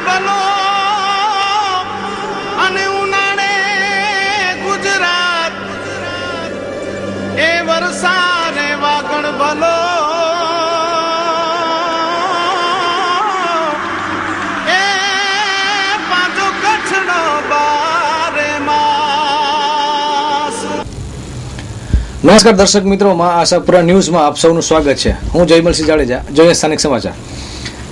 ભલો અને ઉનાળે ગુજરાત એ વરસાદ વાગણ ભલો એ પાછો કચ્છનો બારે માસ. નમસ્કાર દર્શક મિત્રો, માં આશાપુરા ન્યૂઝમાં આપ સૌનું સ્વાગત છે. હું જયમલસિંહ જાડેજા. જોઈએ સ્થાનિક સમાચાર.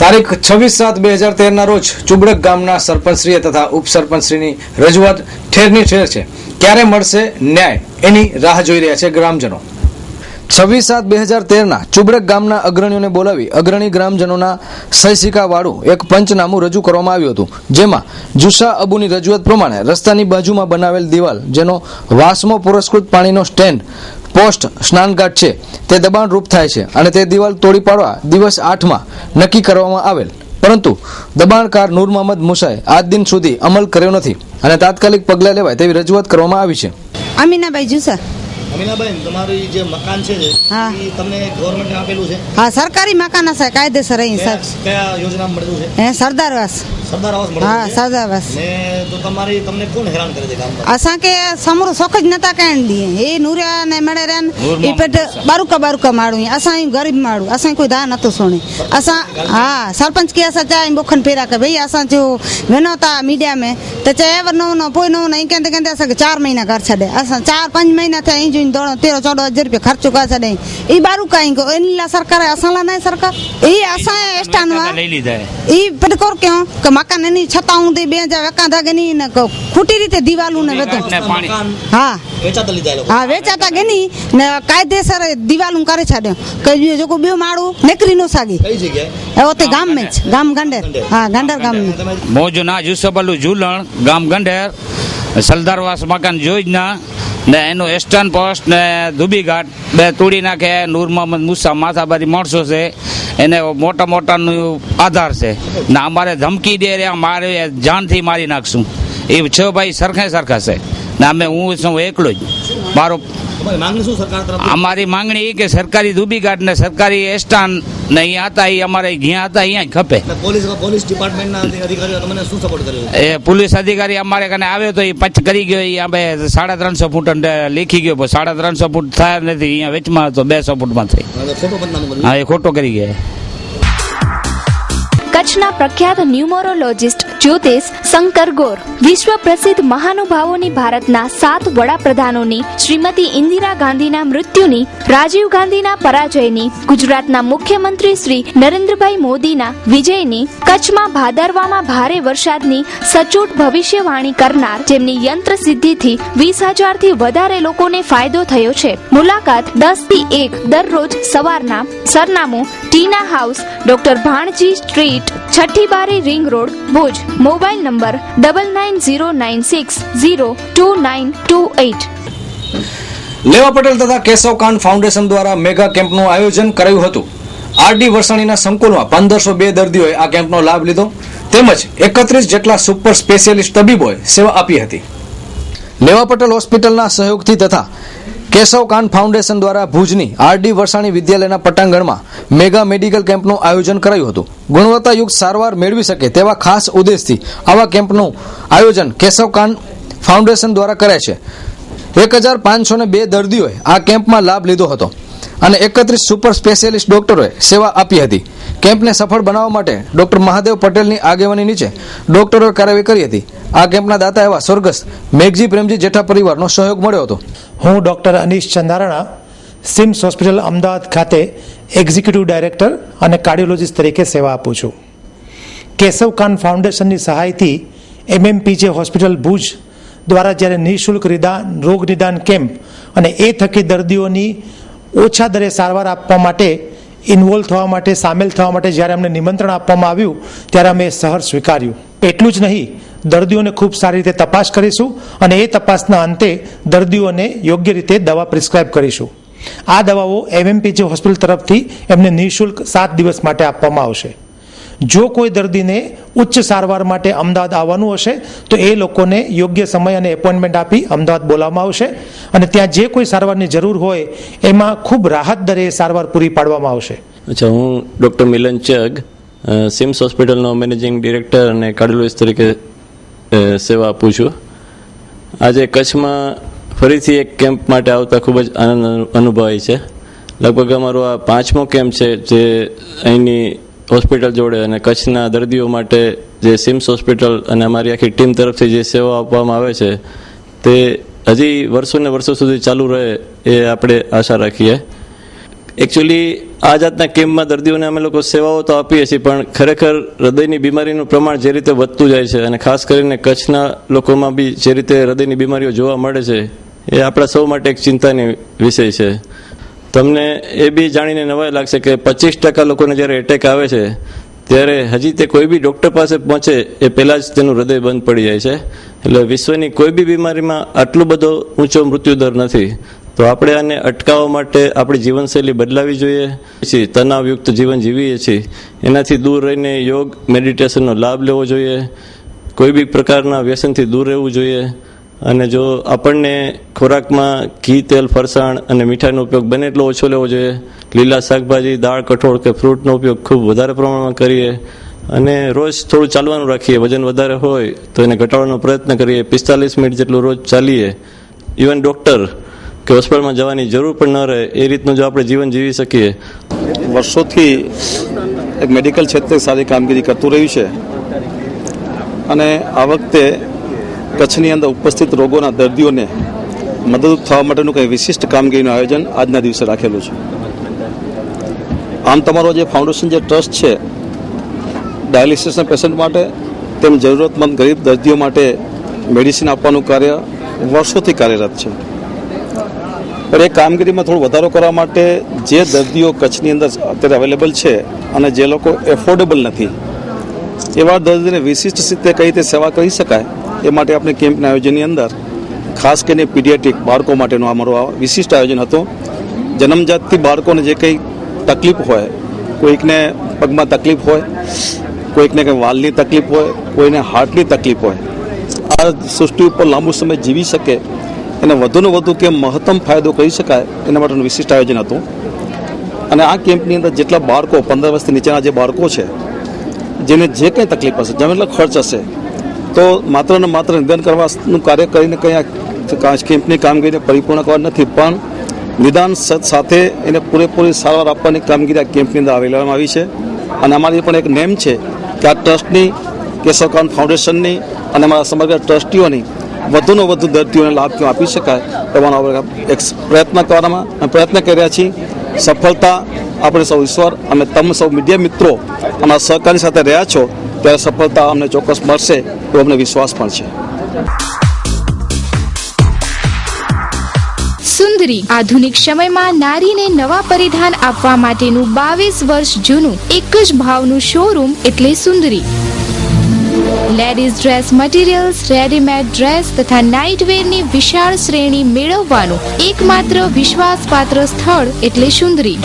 તારીખ 26/7/2013 રોજ ચુબડક ગામના સરપંચશ્રીએ તથા ઉપસરપંચશ્રીની રજૂઆત ઠેરની ઠેર છે. ક્યારે મળશે ન્યાય, એની રાહ જોઈ રહ્યા છે ગ્રામજનો. 26/7/2013 ચુબડક ગામના અગ્રણીઓને બોલાવી અગ્રણી ગ્રામજનોના સહીસિક્કાવાળું એક પંચનામું રજૂ કરવામાં આવ્યું હતું, જેમાં જુસા અબુની રજૂઆત પ્રમાણે રસ્તાની બાજુમાં બનાવેલ દિવાલ, જેનો વાસ્મો પુરસ્કૃત પાણીનો સ્ટેન્ડ, પોસ્ટ, સ્નાનઘાટ છે, તે દબાણરૂપ થાય છે અને તે દિવાલ તોડી પાડવા દિવસ 8માં નક્કી કરવામાં આવેલ, પરંતુ દબાણકાર નૂર મોહમ્મદ મુસાએ આજ દિન સુધી અમલ કર્યો નથી અને તાત્કાલિક પગલાં લેવાય તેવી રજૂઆત કરવામાં આવી છે. અમીનાબાઈ જુસા. અમીનાબેન, તમારું જે મકાન છે એ તમને ગવર્મેન્ટે આપેલું છે? હા, સરકારી મકાન હશે, કાયદેસર અહીં સર. કયા યોજના મળ્યું છે? હે, સરદારવાસ. સરદારવાસ મળ્યું? હા, સરદારવાસ. ને તો તમને કોણ હેરાન કરે છે ગામમાં? અસાંखे સમરો સોખ જ નતા કહેણ દીએ. એ નૂર્યા ને મળે રેન એ પેટ બારુકા માળું. અસાं ગરીબ माण्हू, असां कोई दा नथो सुणे. असां हाँ सरपंच की असां चाहे बोखन फेरा के भई असां जो वेनो था मीडिया में तो चाहे नो नो पोइ नो नहीं कहते कहते असां 4 महीना घर छॾे. असां 4-5 महीना थिया ई जो 13-14 हज़ार रुपया खर्चो कर छॾे. ई बारुका ई इन ला सरकार असां ला नहीं सरकार ई असां स्टान वा ई पटकोर क्यों के मकान एनी छताऊं दे 2000 वका धागनी न खूटी रीते दीवालू ने वेतो. हाँ વેચાતા લીધા એ લોકો? हाँ वेचाता गेनी ने कायदेसर दीवालू करे छाड्यो के जो को बियो माड़ू नेकरी नो सागी. કઈ જગ્યાએ? ए ओते गाम में गाम गंडेर. हाँ गंडेर गाम में મોજના જુસબલુ ઝૂલણ ગામ ગંઢેર સરદારવાસ મકાન યોજના ને એનું એસ્ટર્ન પોસ્ટ ને ધુબીઘાટ બે તોડી નાખે. નૂર મોહમ્મદ મુસા માથાબારી માણસો છે, એને મોટા મોટાનું આધાર છે ને અમારે ધમકી દે રે મારે જાનથી મારી નાખશું. એ 6 ભાઈ સરખા છે ને અમે હું છું એકલો જ. મારો તમારી માંગણી શું સરકાર તરફ? અમારી માંગણી એ કે સરકારી ધુબીઘાટ ને સરકારી એસ્ટાન ને અહીંયા હતા એ અમારે જ્યાં હતા અહીંયા ખપે. પોલીસ ડિપાર્ટમેન્ટના અધિકારીઓ તમને શું સપોર્ટ કર્યો? એ પોલીસ અધિકારી અમારે કને આવ્યો તો એ પચ કરી ગયો. એ અમે 350 ફૂટ લીખી ગયો, પણ 350 ફૂટ થયા નથી. અહીંયા વેચમાં તો 200 ફૂટમાં થઈ. હા, એ ખોટો કરી ગયા. કચ્છના પ્રખ્યાત ન્યુમરોલોજિસ્ટ જ્યોતિષ શંકર ગોર, વિશ્વ પ્રસિદ્ધ મહાનુભાવોની ભારતના 7 વડાપ્રધાનોની, શ્રીમતી ઇન્દિરા ગાંધીના મૃત્યુની, રાજીવ ગાંધીના પરાજયની, ગુજરાતના મુખ્યમંત્રી શ્રી નરેન્દ્રભાઈ મોદીના વિજયની, કચ્છમાં ભાદરવામાં ભારે વરસાદની સચોટ ભવિષ્યવાણી કરનાર, જેમની યંત્ર સિદ્ધિથી 20,000 થી વધારે લોકોને ફાયદો થયો છે. મુલાકાત 10 થી 1 દરરોજ સવારના. સરનામું ટીના હાઉસ, ડોક્ટર ભાણજી સ્ટ્રીટ, 6ઠી બારી ring road, Bhuj. Mobile number 9909602928. લેવા પટેલ તથા કેશવ કાન ફાઉન્ડેશન દ્વારા મેગા કેમ્પનું આયોજન કરાયું હતું. આરડી વરસાણીના સંકુલમાં 1502 દર્દીઓએ આ કેમ્પનો લાભ લીધો, તેમજ 31 જેટલા સુપર સ્પેશિયાલિસ્ટ તબીબોએ સેવા આપી હતી. લેવા પટેલ હોસ્પિટલના સહયોગથી તથા કેશવ કાન ફાઉન્ડેશન દ્વારા ભુજની આરડી વરસાણી વિદ્યાલયના પટાંગણમાં મેગા મેડિકલ કેમ્પનું આયોજન કરાયું હતું. ગુણવત્તાયુક્ત સારવાર મેળવી શકે તેવા ખાસ ઉદ્દેશથી આવા કેમ્પનું આયોજન કેશવ કાન ફાઉન્ડેશન દ્વારા કરે છે. 1502 દર્દીઓએ આ કેમ્પમાં લાભ લીધો હતો અને 31 સુપર સ્પેશિયાલિસ્ટ ડોક્ટરોએ સેવા આપી હતી. કેમ્પને સફળ બનાવવા માટે ડોક્ટર મહાદેવ પટેલની આગેવાની નીચે ડોક્ટરોએ કાર્યવાહી કરી હતી. આ કેમ્પના દાતા એવા સ્વર્ગસ્થ મેઘજી પ્રેમજી જેઠા પરિવારનો સહયોગ મળ્યો હતો. હું ડૉક્ટર અનીશ ચંદારણા, સિમ્સ હોસ્પિટલ અમદાવાદ ખાતે એક્ઝિક્યુટિવ ડાયરેક્ટર અને કાર્ડિયોલોજિસ્ટ તરીકે સેવા આપું છું. કેશવ કાન ફાઉન્ડેશનની સહાયથી MMPJ હોસ્પિટલ ભુજ દ્વારા જ્યારે નિઃશુલ્ક રોગ નિદાન કેમ્પ અને એ થકી દર્દીઓની ઓછા દરે સારવાર આપવા માટે ઇન્વોલ્વ થવા માટે, સામેલ થવા માટે જ્યારે અમને નિમંત્રણ આપવામાં આવ્યું ત્યારે અમે સહર સ્વીકાર્યું. એટલું જ નહીં, દર્દીઓને ખૂબ સારી રીતે તપાસ કરીશું અને એ તપાસના અંતે દર્દીઓને યોગ્ય રીતે દવા પ્રિસ્ક્રાઇબ કરીશું. આ દવાઓ MMPJ હોસ્પિટલ તરફથી એમને નિઃશુલ્ક 7 દિવસ માટે આપવામાં આવશે. જો કોઈ દર્દીને ઉચ્ચ સારવાર માટે અમદાવાદ આવવાનું હશે તો એ લોકોને યોગ્ય સમય અને એપોઇન્ટમેન્ટ આપી અમદાવાદ બોલાવવામાં આવશે અને ત્યાં જે કોઈ સારવારની જરૂર હોય એમાં ખૂબ રાહત દરે સારવાર પૂરી પાડવામાં આવશે. અચ્છા, હું ડૉક્ટર મિલન ચગ, સિમ્સ હોસ્પિટલનો મેનેજિંગ ડિરેક્ટર અને કાર્ડિયોલોજિસ્ટ તરીકે સેવા આપું છું. આજે કચ્છમાં ફરીથી એક કેમ્પ માટે આવતા ખૂબ જ આનંદ અનુભવાય છે. લગભગ અમારો આ 5મો કેમ્પ છે જે અહીંની હોસ્પિટલ જોડે અને કચ્છના દર્દીઓ માટે જે સિમ્સ હોસ્પિટલ અને અમારી આખી ટીમ તરફથી જે સેવા આપવામાં આવે છે તે હજી વર્ષોને વર્ષો સુધી ચાલુ રહે એ આપણે આશા રાખીએ. એકચ્યુઅલી આ જાતના કેમ્પમાં દર્દીઓને અમે લોકો સેવાઓ તો આપીએ છીએ, પણ ખરેખર હૃદયની બીમારીનું પ્રમાણ જે રીતે વધતું જાય છે અને ખાસ કરીને કચ્છના લોકોમાં બી જે રીતે હૃદયની બીમારીઓ જોવા મળે છે એ આપણા સૌ માટે એક ચિંતાની વિષય છે. તમને એ બી જાણીને નવાઈ લાગશે કે 25% લોકોને જ્યારે એટેક આવે છે ત્યારે હજી તે કોઈ બી ડૉક્ટર પાસે પહોંચે એ પહેલાં જ તેનું હૃદય બંધ પડી જાય છે. એટલે વિશ્વની કોઈ બી બીમારીમાં આટલો બધો ઊંચો મૃત્યુદર નથી. તો આપણે આને અટકાવવા માટે આપણી જીવનશૈલી બદલાવી જોઈએ. તણાવયુક્ત જીવન જીવીએ છીએ એનાથી દૂર રહીને યોગ મેડિટેશનનો લાભ લેવો જોઈએ. કોઈ બી પ્રકારના વ્યસનથી દૂર રહેવું જોઈએ. અને જો આપણને ખોરાકમાં ઘી, તેલ, ફરસાણ અને મીઠાઈનો ઉપયોગ બને એટલો ઓછો લેવો જોઈએ. લીલા શાકભાજી, દાળ, કઠોળ કે ફ્રૂટનો ઉપયોગ ખૂબ વધારે પ્રમાણમાં કરીએ અને રોજ થોડું ચાલવાનું રાખીએ. વજન વધારે હોય તો એને ઘટાડવાનો પ્રયત્ન કરીએ. 45 મિનિટ જેટલું રોજ ચાલીએ. ઇવન ડૉક્ટર કે હોસ્પિટલમાં જવાની જરૂર પણ ન રહે એ રીતનું જો આપણે જીવન જીવી શકીએ. વર્ષોથી એક મેડિકલ ક્ષેત્રે સારી કામગીરી કરતું રહ્યું છે અને આ વખતે કચ્છની અંદર ઉપસ્થિત રોગોના દર્દીઓને મદદરૂપ થવા માટેનું કંઈ વિશિષ્ટ કામગીરીનું આયોજન આજના દિવસે રાખેલું છે. આમ તમારો જે ફાઉન્ડેશન જે ટ્રસ્ટ છે ડાયાલિસિસના પેશન્ટ માટે તેમ જરૂરતમંદ ગરીબ દર્દીઓ માટે મેડિસિન આપવાનું કાર્ય વર્ષોથી કાર્યરત છે. પણ એ કામગીરીમાં થોડો વધારો કરવા માટે જે દર્દીઓ કચ્છની અંદર અત્યારે અવેલેબલ છે અને જે લોકો એફોર્ડેબલ નથી એવા દર્દીને વિશિષ્ટ રીતે કઈ રીતે સેવા કરી શકાય એ માટે આપણે કેમ્પના આયોજનની અંદર ખાસ કરીને પીડિયાટ્રિક બાળકો માટેનું અમારું આ વિશિષ્ટ આયોજન હતું. જન્મજાતથી બાળકોને જે કંઈ તકલીફ હોય, કોઈકને પગમાં તકલીફ હોય, કોઈકને કંઈ વાલની તકલીફ હોય, કોઈને હાર્ટની તકલીફ હોય, આ સૃષ્ટિ ઉપર લાંબુ સમય જીવી શકે એને વધુને વધુ કેમ મહત્તમ ફાયદો કરી શકાય એના માટેનું વિશિષ્ટ આયોજન હતું. અને આ કેમ્પની અંદર જેટલા બાળકો 15 વર્ષથી નીચેના જે બાળકો છે જેને જે કંઈ તકલીફ હશે, જેમ એટલો ખર્ચ હશે, તો માત્ર ને માત્ર નિદાન કરવાનું કાર્ય કરીને કંઈ આ કેમ્પની કામગીરીને પરિપૂર્ણ કરવા નથી, પણ નિદાન સાથે એને પૂરેપૂરી સારવાર આપવાની કામગીરી આ કેમ્પની અંદર લેવામાં આવી છે. અને અમારી પણ એક નેમ છે કે આ ટ્રસ્ટની, કેશવ કાંત ફાઉન્ડેશનની અને અમારા સમગ્ર ટ્રસ્ટીઓની વધુને વધુ દર્દીઓને લાભ કેમ આપી શકાય એવાનો એક પ્રયત્ન કરી રહ્યા છીએ. સફળતા આપણે સૌ ઈશ્વર અને તમે સૌ મીડિયા મિત્રો અમારા સહકારની સાથે રહ્યા છો ત્યારે સફળતા અમને ચોક્કસ મળશે એવો અમને વિશ્વાસ પણ છે. સુંદરી આધુનિક સમયમાં નારીને નવા પરિધાન આપવા માટેનું 22 વર્ષ જૂનું એક જ ભાવનું શોરૂમ એટલે Sundari. Ladies dress materials, readymade dress તથા નાઇટવેરની વિશાળ શ્રેણી મેળવવાનું એકમાત્ર વિશ્વાસપાત્ર સ્થળ એટલે સુંદરી.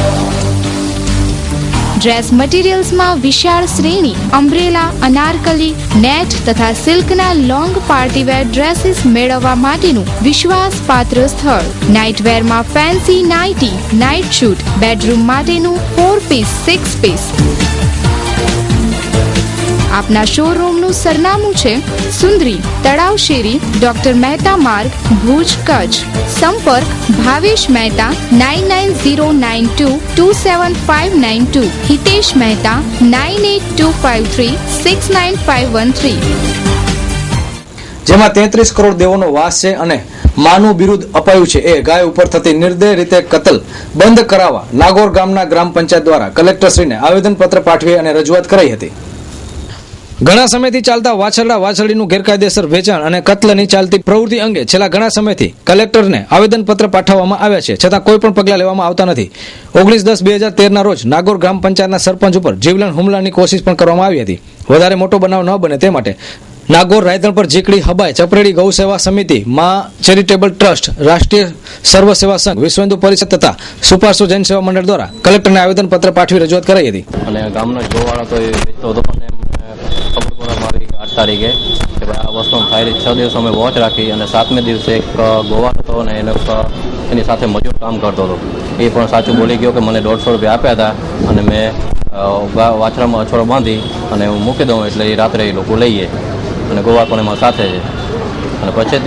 ડ્રેસ મટીરિયલ્સમાં વિશાળ શ્રેણી, અમ્બ્રેલા, અનારકલી, નેટ તથા સિલ્કના લોંગ પાર્ટીવેર ડ્રેસીસ મેળવવા માટેનું વિશ્વાસપાત્ર સ્થળ. નાઇટવેરમાં fancy nighty, night suit, bedroom માટેનું 4 પીસ, 6 પીસ. આપના શોરૂમનું સરનામું છે સુંદરી, તળાવ શેરી, ડોક્ટર મહેતા માર્ગ, ભુજ, કચ્છ. સંપર્ક ભાવેશ મહેતા 9909227592, હિતેશ મહેતા 9825369513. જેમાં 33 કરોડ દેવોનો વાસ છે અને માનું બિરુદ અપાયું છે એ ગાય ઉપર થતી નિર્દય રીતે કતલ બંધ કરાવવા નાગોર ગામના ગ્રામ પંચાયત દ્વારા કલેક્ટરશ્રીને આવેદનપત્ર પાઠવી અને રજૂઆત કરાઈ હતી. ઘણા સમયથી ચાલતા વાછરડા વાછરડીનું ગેરકાયદેસર વેચાણ અને કત્લની ચાલતી પ્રવૃત્તિ અંગે છેલ્લા ઘણા સમયથી કલેક્ટરને આવેદનપત્ર પાઠવવામાં આવ્યા છે, છતાં કોઈ પણ પગલાં લેવામાં આવતા નથી. 19/10/2013 રોજ નાગોર ગ્રામ પંચાયતના સરપંચ ઉપર જીવલેણ હુમલાની કોશિશ પણ કરવામાં આવી હતી. વધારે મોટો બનાવ ન બને તે માટે નાગોર, રાયધણપર, ઝીકડી, હબાઈ, ચપરેડી ગૌ સેવા સમિતિ, મા ચેરિટેબલ ટ્રસ્ટ, રાષ્ટ્રીય સર્વ સેવા સંઘ, વિશ્વ હિન્દુ પરિષદ તથા સુપાર્શ્વ જૈન સેવા મંડળ દ્વારા કલેક્ટરને આવેદનપત્ર પાઠવી રજૂઆત કરાઈ હતી. અને ગામનો ગોવાળો તો એ વેચતો હતો, પણ ખબર પડવામાં આવી 8 તારીખે કે ભાઈ આ વસ્તુ ફાયરી 6 દિવસ અમે વોચ રાખી અને 7મે દિવસે એક ગોવાળ હતો અને એની સાથે મજૂર કામ કરતો હતો. એ પણ સાચું બોલી ગયો કે મને 150 રૂપિયા આપ્યા હતા અને મેં વાછરામાં અછોડો બાંધી અને હું મૂકી દઉં એટલે એ રાત્રે એ લોકો લઈએ અને ગોવા પણ એમાં સાથે છે. અને પછી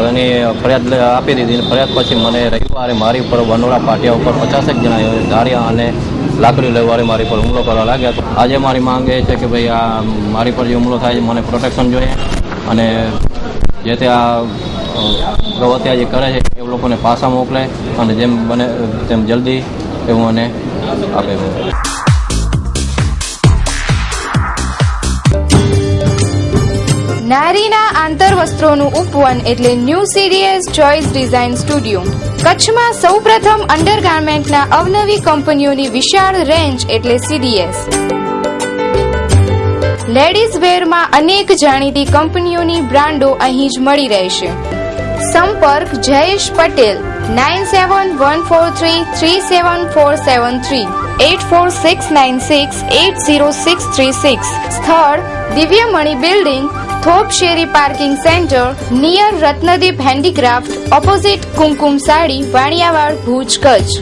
એની ફરિયાદ આપી દીધી. ફરિયાદ પછી મને રવિવારે મારી ઉપર વનોરા પાટિયા ઉપર 50 જણા ધાર્યા અને લાકડીઓ લેવારે મારી પર હુમલો કરવા લાગ્યા. તો આજે મારી માંગ એ છે કે ભાઈ આ મારી પર જે હુમલો થાય છે મને પ્રોટેક્શન જોઈએ અને જે તે આ પ્રવૃત્તિ જે કરે છે એ લોકોને પાછા મોકલે અને જેમ બને તેમ જલ્દી એવું મને આપે. નારીના આંતરવસ્ત્રોનું ઉપવન એટલે new CDS choice design studio. કચ્છમાં સૌપ્રથમ અંડરગાર્મેન્ટના અવનવી કંપનીઓની વિશાળ રેન્જ એટલે સીડીએસ. લેડીઝ વેરમાં અનેક જાણીતી કંપનીઓની બ્રાન્ડો અહીં જ મળી રહેશે. સંપર્ક જયેશ પટેલ 9714337473 8469680636. સ્થળ દિવ્યમણી બિલ્ડિંગ, થોપ શેરી parking centre, near Ratnadeep handicraft, opposite Kumkum sari, Vaniyawad, Bhuj, Kutch.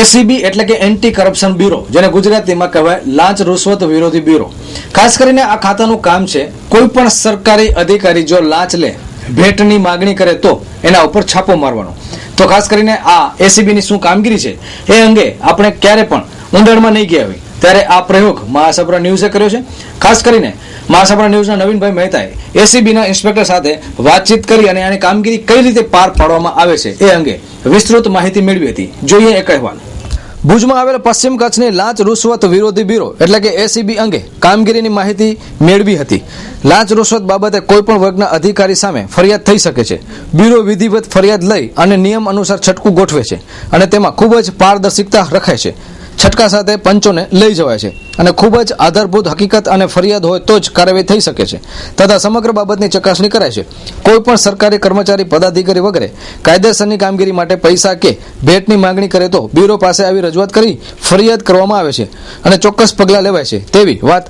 ACB એટલે કે એન્ટી કરપ્શન બ્યુરો, જેને ગુજરાતીમાં કહેવાય લાંચ રૂશ્વત વિરોધી બ્યુરો. ખાસ કરીને આ ખાતાનું કામ છે કોઈ પણ સરકારી અધિકારી જો લાંચ લે, ભેટની માગણી કરે તો એના ઉપર છાપો મારવાનો. તો ખાસ કરીને આ એસીબીની શું કામગીરી છે એ અંગે આપણે ક્યારે પણ ઊંડાણમાં નહીં ગયા હોય ત્યારે આ પ્રયોગ મહાસાપરા ન્યૂઝે કર્યો છે. ખાસ કરીને મહાસાપરા ન્યૂઝના નવીનભાઈ મહેતાએ એસીબીના ઇન્સ્પેક્ટર સાથે વાતચીત કરી અને આની કામગીરી કઈ રીતે પાર પાડવામાં આવે છે એ અંગે વિસ્તૃત માહિતી મેળવી હતી. જોઈએ એક અહેવાલ. ભુજમાં આવેલ પશ્ચિમ કચ્છની લાંચ રૂશ્વત વિરોધી બ્યુરો એટલે કે એસીબી અંગે કામગીરીની માહિતી મેળવી હતી. લાંચ રૂશ્વત બાબતે કોઈ પણ વર્ગના અધિકારી સામે ફરિયાદ થઈ શકે છે. બ્યુરો વિધિવત ફરિયાદ લઈ અને નિયમ અનુસાર છટકું ગોઠવે છે અને તેમાં ખૂબ જ પારદર્શિકતા રખાય છે. છટકા સાથે પંચોને લઈ જવાય છે અને ખૂબ જ આધારભૂત હકીકત અને ફરિયાદ હોય તો જ કાર્યવાહી થઈ શકે છે તથા સમગ્ર બાબતની ચકાસણી કરાય છે. કોઈ પણ સરકારી કર્મચારી, પદાધિકારી વગેરે કાયદેસરની કામગીરી માટે પૈસા કે ભેટની માંગણી કરે તો બ્યુરો પાસે આવી રજૂઆત કરી ફરિયાદ કરવામાં આવે છે અને ચોક્કસ પગલાં લેવાય છે તેવી વાત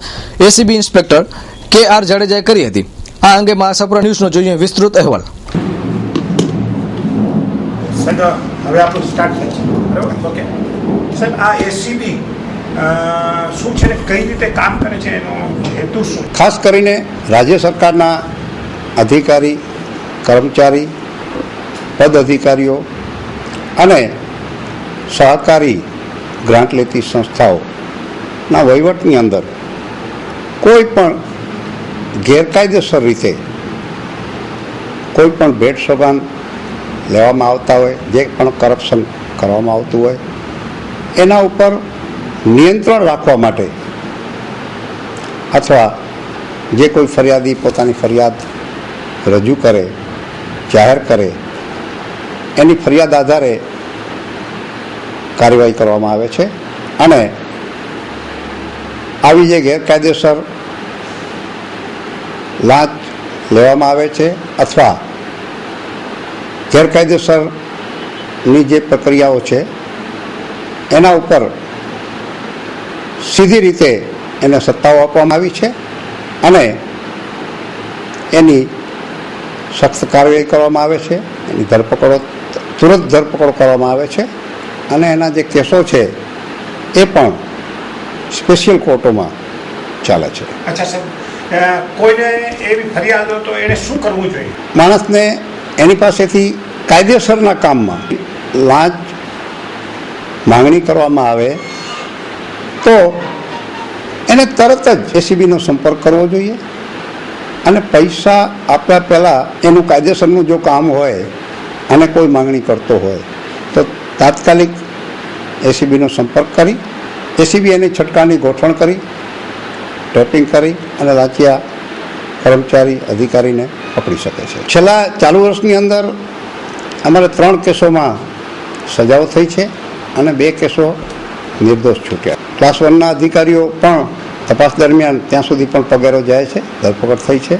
એસીબી ઇન્સ્પેક્ટર KR જાડેજાએ કરી હતી. આ અંગે મહાસાપરા ન્યૂઝનો જોઈએ વિસ્તૃત અહેવાલ. હવે આપણું સ્ટાર્ટ થાય છે, બરાબર? ઓકે સાહેબ, આ એસીબી શું છે ને કઈ રીતે કામ કરે છે, એનો હેતુ શું? ખાસ કરીને રાજ્ય સરકારના અધિકારી, કર્મચારી, પદ અધિકારીઓ અને સહકારી ગ્રાન્ટ લેતી સંસ્થાઓના વહીવટની અંદર કોઈ પણ ગેરકાયદેસર રીતે કોઈ પણ ભેટ સોગાન લેવામાં આવતા હોય, જે પણ કરપ્શન કરવામાં આવતું હોય એના ઉપર નિયંત્રણ રાખવા માટે અથવા જે કોઈ ફરિયાદી પોતાની ફરિયાદ રજૂ કરે, જાહેર કરે, એની ફરિયાદ આધારે કાર્યવાહી કરવામાં આવે છે અને આવી જે ગેરકાયદેસર લાંચ લેવામાં આવે છે અથવા ગેરકાયદેસરની જે પ્રક્રિયાઓ છે એના ઉપર સીધી રીતે એને સત્તાઓ આપવામાં આવી છે અને એની સખ્ત કાર્યવાહી કરવામાં આવે છે. એની ધરપકડો તુરંત ધરપકડ કરવામાં આવે છે અને એના જે કેસો છે એ પણ સ્પેશિયલ કોર્ટોમાં ચાલે છે. અચ્છા સાહેબ, કોઈને એવી ફરિયાદ હોય તો એને શું કરવું જોઈએ? માણસને એની પાસેથી કાયદેસરના કામમાં લાંચ માંગણી કરવામાં આવે તો એને તરત જ એસીબીનો સંપર્ક કરવો જોઈએ અને પૈસા આપ્યા પહેલાં એનું કાયદેસરનું જો કામ હોય અને કોઈ માંગણી કરતો હોય તો તાત્કાલિક એસીબીનો સંપર્ક કરી એસીબી એની છટકાની ગોઠવણ કરી ટ્રેપિંગ કરી અને લાંચિયા કર્મચારી, અધિકારીને પકડી શકે છે. છેલ્લા ચાલુ વર્ષની અંદર અમારે 3 કેસોમાં સજાઓ થઈ છે અને 2 કેસો નિર્દોષ છૂટ્યા. ક્લાસ 1ના અધિકારીઓ પણ તપાસ દરમિયાન ત્યાં સુધી પણ પગારો જાય છે, ધરપકડ થઈ છે.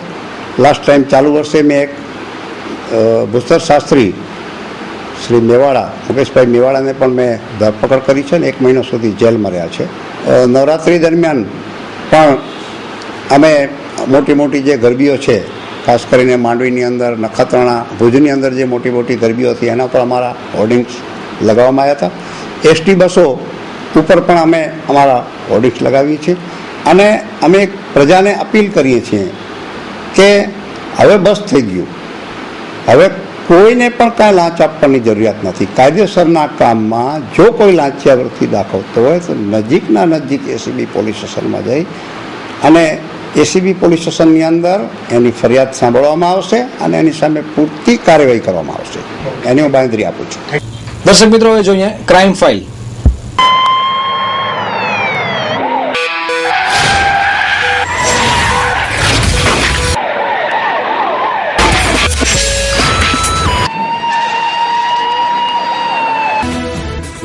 લાસ્ટ ટાઈમ ચાલુ વર્ષે મેં એક ભૂસ્તર શાસ્ત્રી શ્રી મેવાડા, મુકેશભાઈ મેવાડાને પણ મેં ધરપકડ કરી છે અને 1 મહિનો સુધી જેલમાં રહ્યા છે. નવરાત્રિ દરમિયાન પણ અમે મોટી જે ગરબીઓ છે, ખાસ કરીને માંડવીની અંદર, નખત્રાણા, ભુજની અંદર જે મોટી ગરબીઓ હતી એના પર અમારા હોર્ડિંગ્સ લગાવવામાં આવ્યા હતા. એસટી બસો ઉપર પણ અમે અમારા ઓડિટ્સ લગાવીએ છીએ અને અમે એક પ્રજાને અપીલ કરીએ છીએ કે હવે બસ થઈ ગયું, હવે કોઈને પણ કાંઈ લાંચ આપવાની જરૂરિયાત નથી. કાયદેસરના કામમાં જો કોઈ લાંચિયાવૃત્તિ દાખવતો હોય તો નજીક એસીબી પોલીસ સ્ટેશનમાં જઈ અને એસીબી પોલીસ સ્ટેશનની અંદર એની ફરિયાદ સાંભળવામાં આવશે અને એની સામે પૂરતી કાર્યવાહી કરવામાં આવશે, એની હું બાંયધરી આપું છું. દર્શક મિત્રો, હવે જોઈએ ક્રાઇમ ફાઇલ.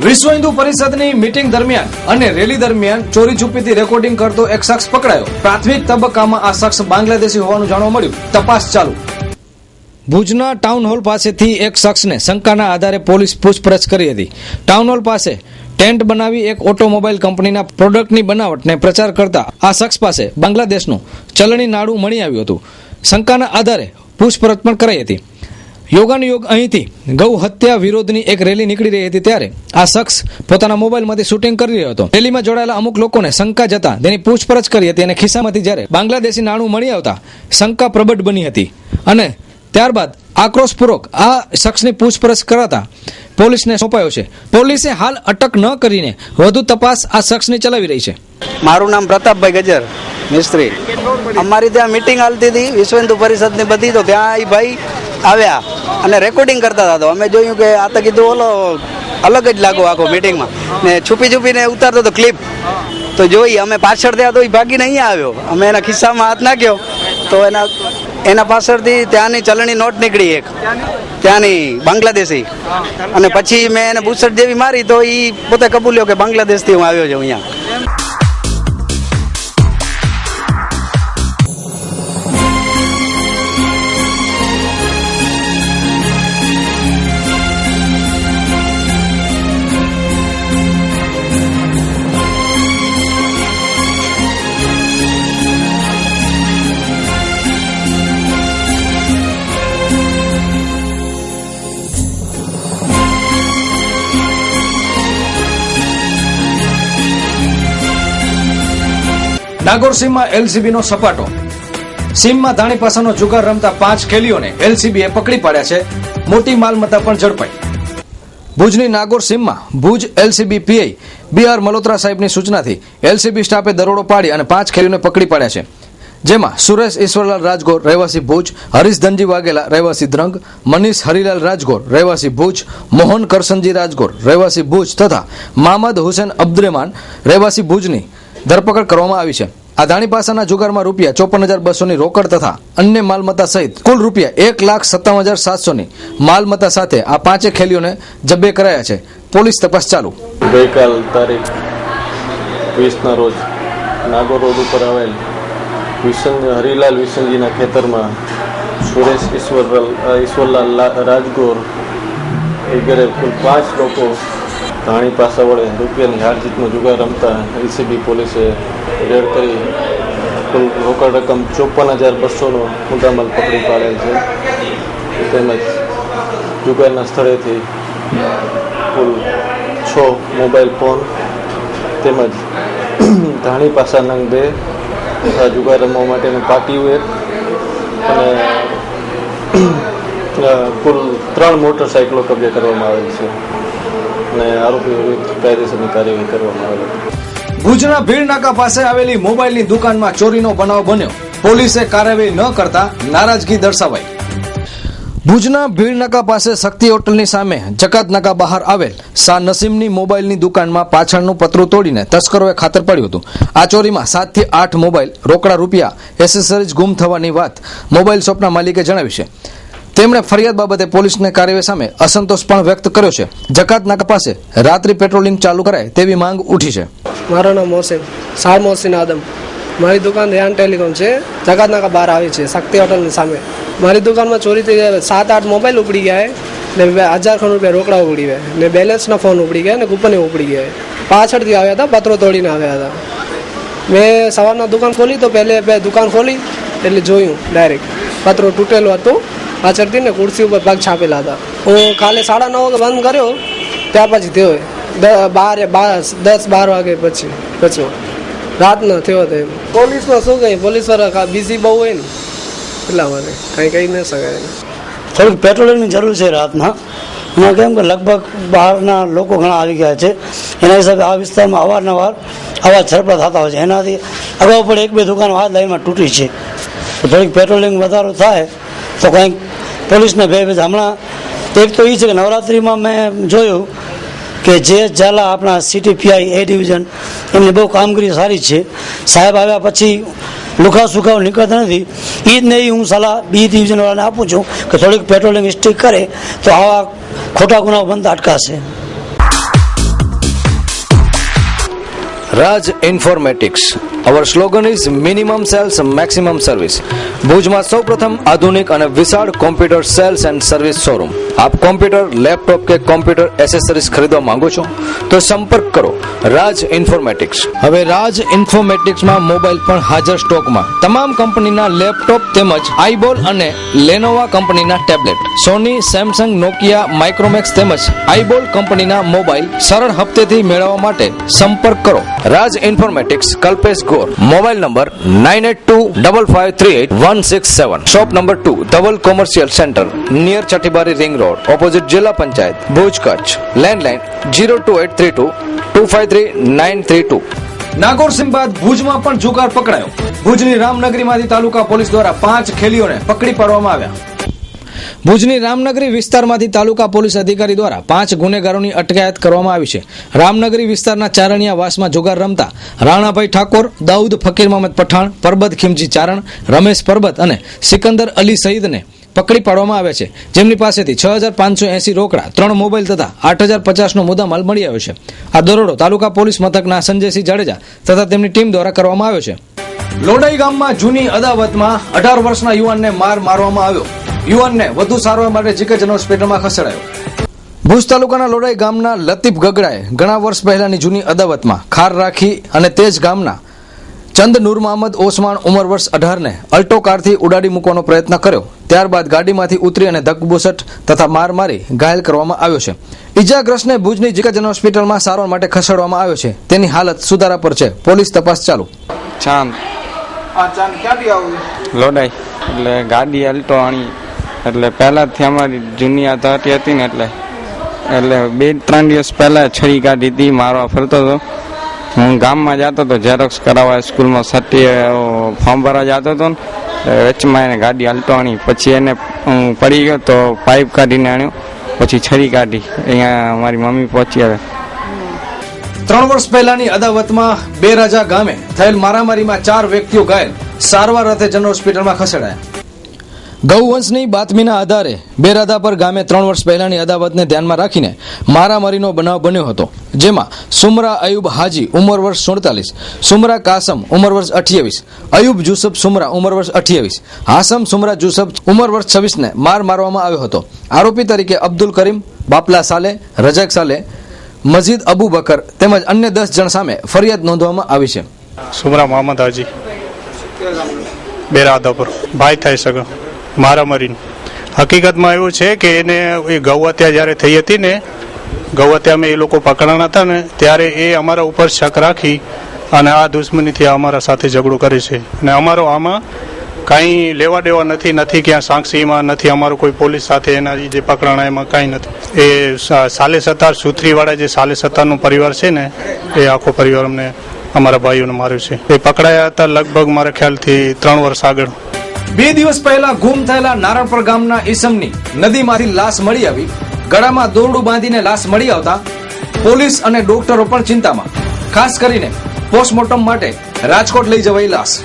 વિશ્વ હિન્દુ પરિષદની મીટિંગ દરમિયાન અને રેલી દરમિયાન ચોરી છુપીથી રેકોર્ડિંગ કરતો એક શખ્સ પકડાયો. પ્રાથમિક તબક્કામાં આ શખ્સ બાંગ્લાદેશી હોવાનું જાણવા મળ્યું. તપાસ ચાલુ. ભુજના ટાઉન હોલ પાસેથી એક શખ્સને શંકાના આધારે પોલીસ પૂછપરછ કરી હતી. ટાઉન હોલ પાસે ટેન્ટ બનાવી એક ઓટોમોબાઈલ કંપનીના પ્રોડક્ટની બનાવટને પ્રચાર કરતા આ શખ્સ પાસે બાંગ્લાદેશનું ચલણી નાણું મળી આવ્યું હતું. શંકાના આધારે પૂછપરછ પણ કરાઈ હતી. યોગાનુયોગ અહીંથી ગૌ હત્યા વિરોધની એક રેલી નીકળી રહી હતી ત્યારે આ શખ્સ પોતાના મોબાઈલમાંથી શૂટિંગ કરી રહ્યો હતો. રેલીમાં જોડાયેલા અમુક લોકોને શંકા જતા તેની પૂછપરછ કરી હતી અને ખિસ્સામાંથી જ્યારે બાંગ્લાદેશી નાણું મળી આવતા શંકા પ્રબળ બની હતી અને ત્યારબાદ આક્રોશપૂર્વક આ શખ્સની પૂછપરછ કરાતા પોલીસને સોંપાયો છે. પોલીસે હાલ અટક ન કરીને વધુ તપાસ આ શખ્સની ચલાવી રહી છે. મારું નામ પ્રતાપભાઈ ગજર મિસ્ત્રી. અમારી ત્યાં મીટિંગ હાલતી હતી વિશ્વ હિન્દુ પરિષદની બધી, તો ત્યાં એ ભાઈ આવ્યા અને રેકોર્ડિંગ કરતા હતા. તો અમે જોયું કે આ તો કીધું ઓલો અલગ જ લાગો આખો મીટિંગમાં ને છુપીને ઉતારતો હતો ક્લિપ. તો જોઈ અમે પાછળ થયા તો એ ભાગીને અહીંયા આવ્યો. અમે એના ખિસ્સામાં હાથ નાખ્યો તો એના પાછળથી ત્યાંની ચલણી નોટ નીકળી એક, ત્યાંની બાંગ્લાદેશી. અને પછી મેં એને બુસટ જેવી મારી તો એ પોતે કબૂલ્યો કે બાંગ્લાદેશથી હું આવ્યો છું અહીંયા. નાગોર સીમમાં એલસીબી નો સપાટો. સીમમાં ધાણી પાસાનો જુગાર રમતા 5 ખેલીઓને એલસીબીએ પકડી પાડ્યા છે. મોટી માલમત્તા પણ ઝડપાઈ. ભુજની નાગોર સીમમાં Bhuj LCB PI BR Malhotra સાહેબની સૂચનાથી એલસીબી સ્ટાફે દરોડો પાડી અને 5 ખેલીઓને પકડી પાડ્યા છે. જેમાં સુરેશ ઈશ્વરલાલ રાજગોર રહેવાસી ભુજ, હરીશ ધનજી વાઘેલા રહેવાસી દ્રંગ, મનીષ હરિલાલ રાજગોર રહેવાસી ભુજ, મોહન કરસનજી રાજગોર રહેવાસી ભુજ તથા મામદ હુસેન અબ્દુરેમાન રહેવાસી ભુજની ધરપકડ કરવામાં આવી છે. આ ધાણી પાસાના જુગારમાં રૂપિયા 54,200ની રોકડ તથા અન્ય માલમત્તા સહિત કુલ રૂપિયા 1,57,700ની માલમત્તા સાથે આ 5 ખેલીઓને જબ્બે કરાયા છે. પોલીસ તપાસ ચાલુ. ગઈકાલ તારીખ 20ના રોજ નાગોર રોડ ઉપર આવેલ હરિલાલ વિસનજીના ખેતરમાં સુરેશ ઈશ્વરલાલ રાજગોર વગેરે કુલ 5 લોકો ધાણી પાસા વડે રૂપિયાની હાર જીતનો જુગાર રમતા એલસીબી પોલીસે રેડ કરી કુલ રોકડ રકમ 54,200નો મુદ્દામાલ પકડી પાડેલ છે. તેમજ જુગારના સ્થળેથી કુલ 6 મોબાઈલ ફોન તેમજ ધાણી પાસા નંગ 2 તથા જુગાર રમવા માટેનું પાટિયું 1 અને કુલ 3 મોટરસાઇકલો કબજે કરવામાં આવેલ છે અને આરોપીઓ વિરુદ્ધ કાયદેસરની કાર્યવાહી કરવામાં આવેલ. ભુજના ભીડ નાકા પાસે આવેલી મોબાઈલની દુકાનમાં ચોરીનો બનાવ બન્યો. પોલીસે કાર્યવાહી ન કરતા નારાજગી દર્શાવાઈ. ભુજના ભીડ નાકા પાસે શક્તિ હોટલની સામે જકાત નાકા બહાર આવેલ શાહ નસીમની મોબાઈલની દુકાનમાં પાછળનું પતરું તોડીને તસ્કરોએ ખાતર પડ્યું હતું. આ ચોરીમાં 7 થી 8 મોબાઈલ, રોકડા રૂપિયા, એસેસરીઝ ગુમ થવાની વાત મોબાઈલ શોપના માલિકે જણાવી છે. તેમણે ફરિયાદ બાબતે પોલીસને કાર્યવાહી સામે અસંતોષ પણ વ્યક્ત કર્યો છે. જકાત નાકા પાસે રાત્રિ પેટ્રોલિંગ ચાલુ કરાય તેવી માંગ ઉઠી છે. મારું નામ મોહસિન શાહ મોહસિન આદમ. મારી દુકાન રેહાન ટેલિકોમ છે. જકાત નાકા બહાર આવી છે શક્તિ હોટલની સામે. મારી દુકાનમાં ચોરી થઈ ગયા. 7-8 મોબાઈલ ઉપડી ગયા ને 1000 ખણ રૂપિયા રોકડા ઉપડી ગયા ને બેલેન્સના ફોન ઉપડી ગયા ને કૂપન ઉપડી ગયા. પાછળથી આવ્યા હતા, પત્રો તોડીને આવ્યા હતા. મેં સવારના દુકાન ખોલી તો પહેલે દુકાન ખોલી એટલે જોયું ડાયરેક્ટ પત્રો તૂટેલો હતો પાછળથી ને ખુરશી ઉપર પગ છાપેલા હતા. હું કાલે 9:30 વાગે બંધ કર્યો ત્યાર પછી થયો 10-12 વાગે પછી રાતનો થયો હતો. પોલીસમાં શું કહે, પોલીસ વાળા બિઝી બહુ હોય ને એટલા માટે કંઈ કહી ન શકાય. થોડીક પેટ્રોલિંગની જરૂર છે રાતના. એમાં કેમ કે લગભગ બહારના લોકો ઘણા આવી ગયા છે, એના હિસાબે આ વિસ્તારમાં અવારનવાર આવા ઝડપા થતા હોય છે. એનાથી અગાઉ પણ 1-2 દુકાનો આ લાઈનમાં તૂટી છે. તો થોડીક પેટ્રોલિંગ વધારો થાય તો કંઈક પોલીસને ભેજ. હમણાં એક તો એ છે કે નવરાત્રિમાં મેં જોયું કે જે ઝાલા આપણા CTPI A ડિવિઝન એમની બહુ કામગીરી સારી છે. સાહેબ આવ્યા પછી લુખા સુખાવ નીકળતા નથી. એ જ નહીં, હું સલાહ B ડિવિઝનવાળાને આપું છું કે થોડીક પેટ્રોલિંગ સ્ટ્રિક કરે તો આવા ખોટા ગુનાઓ બનતા અટકાશે. રાજ informatics. Our slogan is minimum sales, maximum service. ભુજમાં સૌપ્રથમ આધુનિક અને વિશાળ computer cells and service showroom. આપ કોમ્પ્યુટર, લેપટોપ કે કોમ્પ્યુટર એસેસરીઝ ખરીદવા માંગો છો તો સંપર્ક કરો રાજ ઇન્ફોર્મેટિક્સ. હવે રાજ ઇન્ફોર્મેટિક્સમાં મોબાઈલ પણ હાજર સ્ટોકમાં. તમામ કંપનીના લેપટોપ તેમજ આઈબોલ અને લેનોવા કંપનીના ટેબ્લેટ, સોની, સેમસંગ, નોકિયા, માઇક્રોમેક્સ તેમજ આઈબોલ કંપનીના મોબાઈલ સરળ હપ્તેથી મેળવવા માટે સંપર્ક કરો Raj informatics, Kalpesh Gor. Mobile number 9825538167. Shop number 2, Dhaval commercial centre, near Chhathibari ring road, opposite જિલ્લા પંચાયત, ભુજ, કચ્છ. લેન્ડલાઇન 02832253932. નાગોર સીમ બાદ ભુજમાં પણ જુગાર પકડાયો. ભુજની રામનગરીમાંથી તાલુકા પોલીસ દ્વારા 5 ખેલીઓને પકડી પાડવામાં આવ્યા. ભુજની રામનગરી વિસ્તારમાંથી તાલુકા પોલીસ અધિકારી દ્વારા 5 ગુનેગારોની અટકાયત કરવામાં આવી છે. રામનગરી વિસ્તારના ચારણિયા વાસમાં જુગાર રમતા રાણાભાઈ ઠાકોર, દાઉદ ફકીર મહમદ પઠાણ, પરબત ખીમજી ચારણ, રમેશ પરબત અને સિકંદર અલી સઈદને પકડી પાડવામાં આવ્યા છે, જેમની પાસેથી 6580 રોકડા, 3 મોબાઈલ તથા 8050નો મુદ્દામાલ મળી આવ્યો છે. આ દરોડો તાલુકા પોલીસ મથકના સંજયસિંહ જાડેજા તથા તેમની ટીમ દ્વારા કરવામાં આવ્યો છે. લોડાઈ ગામમાં જૂની અદાવતમાં 18 વર્ષના યુવાનને મારવામાં આવ્યો. યુવાનને વધુ સારવાર માટે જીકે જનરલ હોસ્પિટલમાં ખસેડાયો. ભુજ તાલુકાના લોડાઈ ગામના લતીફ ગગડાએ ઘણા વર્ષ પહેલાની જૂની અદાવતમાં ખાર રાખી અને તે જ ગામના ચંદ નૂર મહમદ ઓસમાણ ઉંમર વર્ષ 18ને અલ્ટો કારથી ઉડાડી મૂકવાનો પ્રયત્ન કર્યો. ત્યારબાદ ગાડીમાંથી ઉતરી અને ધક્કબુસટ તથા માર મારી ઘાયલ કરવામાં આવ્યો છે. ઇજાગ્રસ્તને ભુજની જીકે જનરલ હોસ્પિટલમાં સારવાર માટે ખસેડવામાં આવ્યો છે. તેની હાલત સુધારા પર છે. પોલીસ તપાસ ચાલુ. ચાંદ લોડાઈ એટલે ગાડી અલ્ટો આણી એટલે પહેલાંથી અમારી જૂની આધાટી હતી ને એટલે 2-3 દિવસ પહેલાં છરી કાઢી હતી, મારવા ફરતો હતો. હું ગામમાં જતો હતો ઝેરોક્સ કરાવવા, સ્કૂલમાં ફોર્મ ભરવા જતો હતો ને વચમાં એને ગાડી અલ્ટો આણી. પછી એને હું પડી ગયો તો પાઇપ કાઢીને આણ્યો, પછી છરી કાઢી. અહીંયા મારી મમ્મી પહોંચી આવે. 3 વર્ષ પહેલાની અદાવતમાં બેરાજા ગામે થયેલ મારામારીમાં 4 વ્યક્તિઓ ઘાયલ, સારવાર અર્થે જનરલ હોસ્પિટલમાં ખસેડાયા. ગૌવંશની બાતમીના આધારે બેરાદાપર ગામે 3 વર્ષ પહેલાની અદાવતને ધ્યાનમાં રાખીને મારામારીનો બનાવ બન્યો હતો, જેમાં સુમરા અયુબ હાજી ઉંમર વર્ષ 47, સુમરા કાસમ ઉંમર વર્ષ 28, અયુબ જુસફ સુમરા ઉંમર વર્ષ 28, હાસમ સુમરા જુસફ ઉંમર વર્ષ 26ને મારવામાં આવ્યો હતો. આરોપી તરીકે અબ્દુલ કરીમ, બાપલા સાલે, રજાક સાલે, મજીદ અબુ બકર તેમજ અન્ય 10 જણ સામે ફરિયાદ નોંધવામાં આવી છે. સુમરા મોહમ્મદ હાજી બેરાદાપર ભાઈ થઈ શકે મારામારી. હકીકતમાં એવું છે કે એને એ ગૌ હત્યા જ્યારે થઈ હતી ને, ગૌ હત્યામાં એ લોકો પકડાણા હતા ને ત્યારે એ અમારા ઉપર શક રાખી અને આ દુશ્મનીથી અમારા સાથે ઝઘડો કરે છે. અને અમારો આમાં કાંઈ લેવા દેવા નથી ક્યાં સાક્ષીમાં નથી, અમારું કોઈ પોલીસ સાથે એના જે પકડાણા એમાં કાંઈ નથી. એ સાલે સત્તાર સુથરીવાળા જે સાલે સત્તારનો પરિવાર છે ને, એ આખો પરિવાર અમને અમારા ભાઈઓને માર્યો છે. એ પકડાયા હતા લગભગ મારા ખ્યાલથી 3 વર્ષ આગળ. 2 દિવસ પહેલા ગુમ થયેલા નારણપર ગામના ઈસમની નદીમાંથી લાશ મળી આવી. ગળામાં દોરડું બાંધીને લાશ મળી આવતા પોલીસ અને ડોક્ટરો પણ ચિંતામાં. ખાસ કરીને પોસ્ટમોર્ટમ માટે રાજકોટ લઈ જવાઈ લાશ.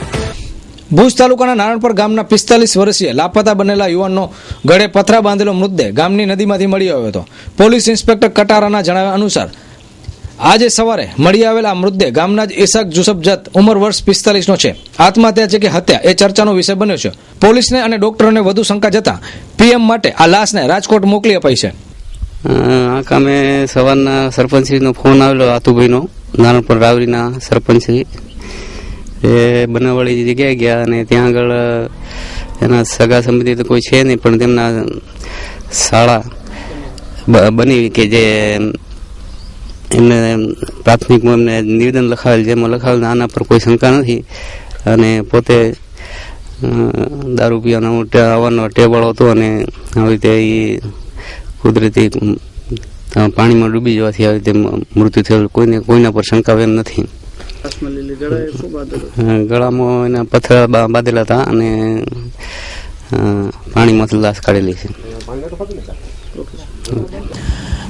ભુજ તાલુકાના નારણપર ગામના 45 વર્ષીય લાપતા બનેલા યુવાનનો ગળે પથરા બાંધેલો મૃતદેહ ગામની નદીમાંથી મળી આવ્યો હતો. પોલીસ ઇન્સ્પેક્ટર કટારાના જણાવ્યા અનુસાર આજે સવારે મળી આવેલા મૃતદેહ ગામના જ ઇસાક જુસફ જત ઉંમર વર્ષ 45નો છે. આત્મહત્યા છે કે હત્યા એ ચર્ચાનો વિષય બન્યો છે. પોલીસને અને ડોક્ટરોને વધુ શંકા જતા પીએમ માટે આ લાશને રાજકોટ મોકલી અપાઈ છે. આ કામે સવારના સરપંચશ્રીનો ફોન આવેલો, આતુભાઈનો, નારણપર રાવરીના સરપંચશ્રી. એ બનાવવાળી જગ્યાએ ગયા અને ત્યાં આગળ એના સગા સંબંધી તો કોઈ છે નહીં, પણ તેમના શાળા બની કે જે એમને પ્રાથમિકમાં એમને નિવેદન લખાવેલ, જેમાં લખાવેલ આના પર કોઈ શંકા નથી અને પોતે દારૂ પીવાનો અવારનવાર ટેવાળો હતો અને આવી રીતે એ કુદરતી પાણીમાં ડૂબી જવાથી આવી રીતે મૃત્યુ થયેલું. કોઈના પર શંકા એમ નથી. ગળામાં એના પથ્થર બાંધેલા હતા અને પાણીમાંથી લાશ કાઢેલી છે.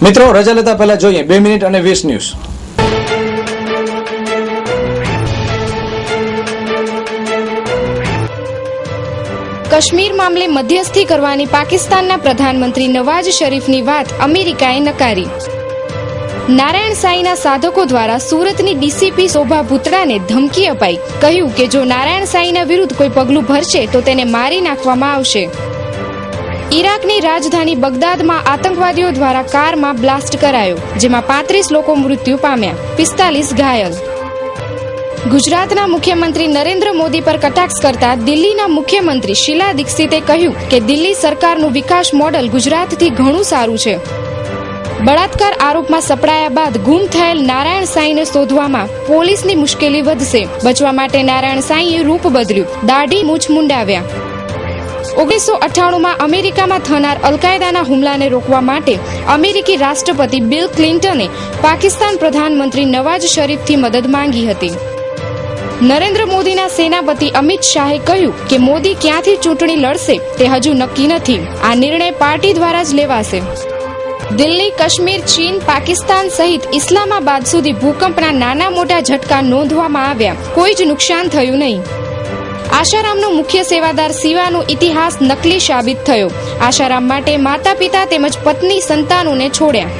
મિત્રો, રજા લેતા પહેલા જોઈએ 2 મિનિટ અને 20 ન્યૂઝ. કાશ્મીર મામલે મધ્યસ્થી કરવાની પાકિસ્તાનના પ્રધાનમંત્રી નવાઝ શરીફની વાત અમેરિકાએ નકારી. નારાયણ સાંઈના સાધકો દ્વારા સુરતની ડીસીપી શોભા ભૂતડાને ધમકી અપાઈ. કહ્યું કે જો નારાયણ સાંઈના વિરુદ્ધ કોઈ પગલું ભરશે તો તેને મારી નાખવામાં આવશે. ઈરાકની રાજધાની બગદાદમાં આતંકવાદીઓ દ્વારા કારમાં બ્લાસ્ટ કરાયો, જેમાં 35 લોકો મૃત્યુ પામ્યા, 45 ઘાયલ. ગુજરાતના મુખ્યમંત્રી નરેન્દ્ર મોદી પર કટાક્ષ કરતા દિલ્હીના મુખ્યમંત્રી શીલા દીક્ષિતે કહ્યું કે દિલ્હી સરકારનું વિકાસ મોડલ ગુજરાતથી ઘણું સારું છે. બળાત્કાર આરોપમાં સપડાયા બાદ ગુમ થયેલ નારાયણ સાંઈને શોધવામાં પોલીસની મુશ્કેલી વધશે. બચવા માટે નારાયણ સાંઈએ રૂપ બદલ્યું, દાઢી મૂછ મુંડાવ્યા. 1998માં અમેરિકામાં થનાર અલકાયદાના હુમલાને રોકવા માટે અમેરિકી રાષ્ટ્રપતિ બિલ ક્લિન્ટને પાકિસ્તાન પ્રધાનમંત્રી નવાઝ શરીફથી મદદ માંગી હતી. નરેન્દ્ર મોદીના સેનાપતિ અમિત શાહે કહ્યું કે મોદી ક્યાંથી ચૂંટણી લડશે તે હજુ નક્કી નથી. આ નિર્ણય પાર્ટી દ્વારા જ લેવાશે. દિલ્હી, કાશ્મીર, ચીન, પાકિસ્તાન સહિત ઇસ્લામાબાદ સુધી ભૂકંપના નાના મોટા ઝટકા નોંધવામાં આવ્યા. કોઈ જ નુકસાન થયું નહીં. આશારામનો મુખ્ય સેવાદાર શિવાનો ઇતિહાસ નકલી સાબિત થયો. આશારામ માટે માતા પિતા તેમજ પત્ની સંતાનોને છોડ્યા.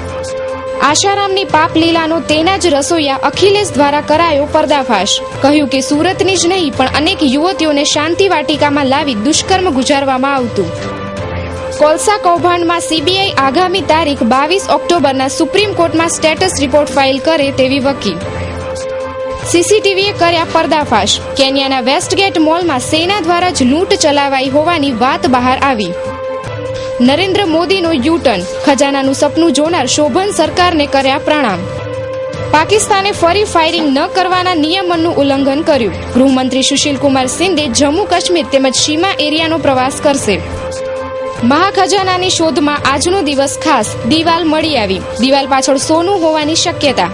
આશારામની પાપલીલાનો તેના જ રસોઈયા અખિલેશ દ્વારા કરાયો પર્દાફાશ. કહ્યું કે સુરતની જ નહીં પણ અનેક યુવતીઓને શાંતિ વાટિકામાં લાવી દુષ્કર્મ ગુજારવામાં આવતું. કોલસા કૌભાંડમાં સીબીઆઈ આગામી તારીખ 22 ઓક્ટોબરના સુપ્રીમ કોર્ટમાં સ્ટેટસ રિપોર્ટ ફાઇલ કરે તેવી વકી. સીસીટીવીએ કર્યા પર્દાફાશ. કેન્યાના વેસ્ટગેટ મોલમાં સેના દ્વારા જ લૂંટ ચલાવાઈ હોવાની વાત બહાર આવી. નરેન્દ્ર મોદીનો યુટર્ન, ખજાનાનું સપનું જોનાર શોભન સરકારને કર્યા પ્રણામ. પાકિસ્તાને ફરી ફાયરિંગ ન કરવાના નિયમનનું ઉલ્લંઘન કર્યું. ગૃહમંત્રી સુશીલકુમાર શિંદે જમ્મુ કાશ્મીર તેમજ સીમા એરિયાનો પ્રવાસ કરશે. મહાખજાનાની શોધમાં આજનો દિવસ ખાસ. દિવાલ મળી આવી. દિવાલ પાછળ સોનું હોવાની શક્યતા.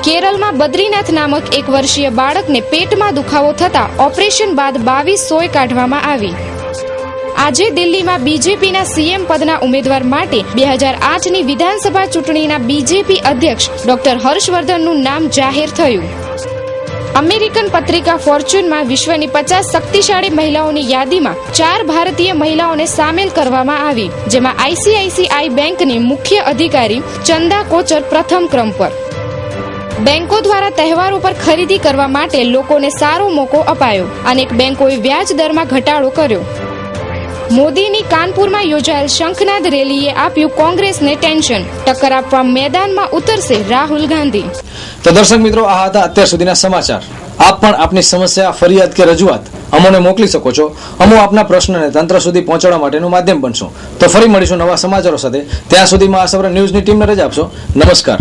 કેરળમાં બદ્રીનાથ નામક 1 વર્ષીય બાળકને પેટમાં દુખાવો થતા ઓપરેશન બાદ 22 સોય કાઢવામાં આવી. આજે દિલ્હીમાં બીજેપીના સીએમ પદના ઉમેદવાર માટે 2008ની વિધાનસભા ચૂંટણીના બીજેપી અધ્યક્ષ ડોક્ટર હર્ષવર્ધનનું નામ જાહેર થયું. અમેરિકન પત્રિકા ફોર્ચ્યુનમાં વિશ્વની 50 શક્તિશાળી મહિલાઓની યાદીમાં 4 ભારતીય મહિલાઓને સામેલ કરવામાં આવી, જેમાં આઈસીઆઈસીઆઈ બેંકની મુખ્ય અધિકારી ચંદા કોચર પ્રથમ ક્રમ પર. બેંકો દ્વારા તહેવારો પર ખરીદી કરવા માટે લોકોને સારો મોકો અપાયો. અનેક બેંકોએ વ્યાજ દરમાં ઘટાડો કર્યો. મોદીની કાનપુરમાં યોજાયેલ શંખનાદ રેલીએ આપ્યું કોંગ્રેસને ટેન્શન. ટક્કર આપવા મેદાનમાં ઉતરશે રાહુલ ગાંધી. તો દર્શક મિત્રો, આ હતા અત્યાર સુધીના સમાચાર. આપ પણ આપની સમસ્યા, ફરિયાદ કે રજૂઆત અમોને મોકલી શકો છો. અમો આપના પ્રશ્નને તંત્ર સુધી પહોંચાડવા માટેનું માધ્યમ બનશો. તો ફરી મળીશું નવા સમાચારો સાથે. ત્યાં સુધીમાં આ સૌરા ન્યૂઝની ટીમને રજા આપશો. નમસ્કાર.